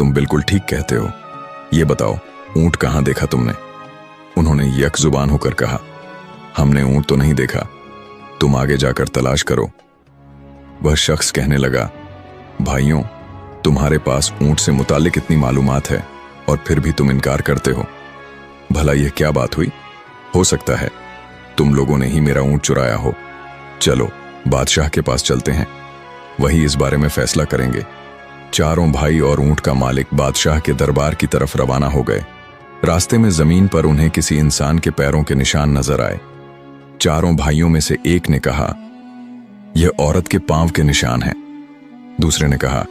तुम बिल्कुल ठीक कहते हो। ये बताओ, ऊंट कहाँ देखा तुमने? उन्होंने यक जुबान होकर कहा, हमने ऊंट तो नहीं देखा, तुम आगे जाकर तलाश करो। वह शख्स कहने लगा, भाइयों, तुम्हारे पास ऊंट से मुतालिक इतनी मालूमात है और फिर भी तुम इनकार करते हो। भला यह क्या बात हुई? हो सकता है तुम लोगों ने ही मेरा ऊंट चुराया हो। चलो बादशाह के पास चलते हैं, वही इस बारे में फैसला करेंगे। चारों भाई और ऊंट का मालिक बादशाह के दरबार की तरफ रवाना हो गए। रास्ते में जमीन पर उन्हें किसी इंसान के पैरों के निशान नजर आए। चारों भाइयों में से एक ने कहा, यह औरत के पांव के निशान हैं। दूसरे ने कहा,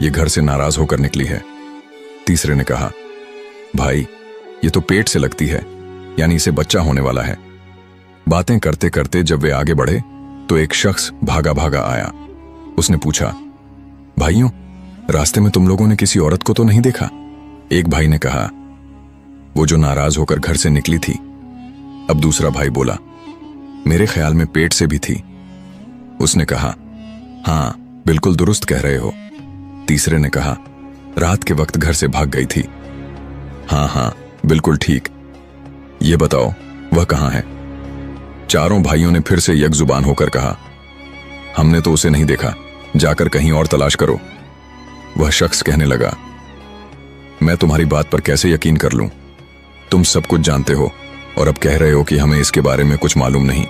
यह घर से नाराज होकर निकली है। तीसरे ने कहा, भाई ये तो पेट से लगती है, यानी इसे बच्चा होने वाला है। बातें करते करते जब वे आगे बढ़े तो एक शख्स भागा भागा आया। उसने पूछा, भाइयों, रास्ते में तुम लोगों ने किसी औरत को तो नहीं देखा? एक भाई ने कहा, वो जो नाराज होकर घर से निकली थी। अब दूसरा भाई बोला, मेरे ख्याल में पेट से भी थी। उसने कहा, हाँ बिल्कुल दुरुस्त कह रहे हो। तीसरे ने कहा, रात के वक्त घर से भाग गई थी। हाँ हाँ बिल्कुल ठीक। ये बताओ वह कहाँ है? चारों भाइयों ने फिर से यक जुबान होकर कहा, हमने तो उसे नहीं देखा, जाकर कहीं और तलाश करो। वह शख्स कहने लगा, मैं तुम्हारी बात पर कैसे यकीन कर लूं? तुम सब कुछ जानते हो और अब कह रहे हो कि हमें इसके बारे में कुछ मालूम नहीं।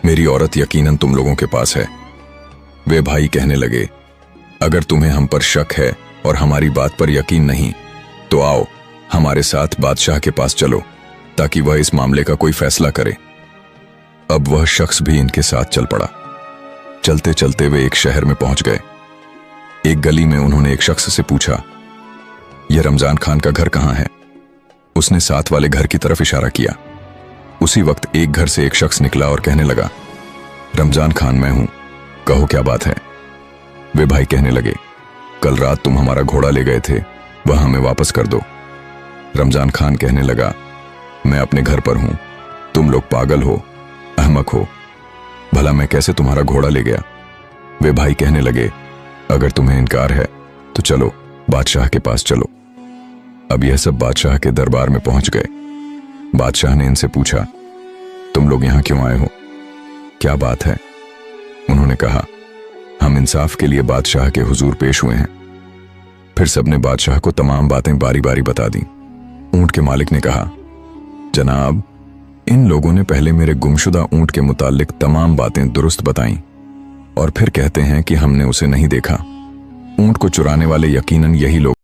मेरी औरत यकीनन तुम लोगों के पास है। वे भाई कहने लगे, अगर तुम्हें हम पर शक है और हमारी बात पर यकीन नहीं तो आओ हमारे साथ बादशाह के पास चलो, ताकि वह इस मामले का कोई फैसला करे। अब वह शख्स भी इनके साथ चल पड़ा। चलते चलते वे एक शहर में पहुंच गए। एक गली में उन्होंने एक शख्स से पूछा, यह रमजान खान का घर कहाँ है? उसने साथ वाले घर की तरफ इशारा किया। उसी वक्त एक घर से एक शख्स निकला और कहने लगा, रमजान खान मैं हूं, कहो क्या बात है? वे भाई कहने लगे, कल रात तुम हमारा घोड़ा ले गए थे, वह हमें वापस कर दो। रमजान खान कहने लगा, मैं अपने घर पर हूं, तुम लोग पागल हो, अहमक हो, भला मैं कैसे तुम्हारा घोड़ा ले गया? वे भाई कहने लगे, अगर तुम्हें इनकार है तो चलो बादशाह के पास चलो। अब यह सब बादशाह के दरबार में पहुंच गए। बादशाह ने इनसे पूछा, तुम लोग यहां क्यों आए हो? क्या बात है? उन्होंने कहा, हम इंसाफ के लिए बादशाह के हुजूर पेश हुए हैं। फिर सबने बादशाह को तमाम बातें बारी बारी बता दी। ऊंट के मालिक ने कहा, जनाब, इन लोगों ने पहले मेरे गुमशुदा ऊंट के मुतालिक तमाम बातें दुरुस्त बताईं और फिर कहते हैं कि हमने उसे नहीं देखा। ऊंट को चुराने वाले यकीनन यही लोग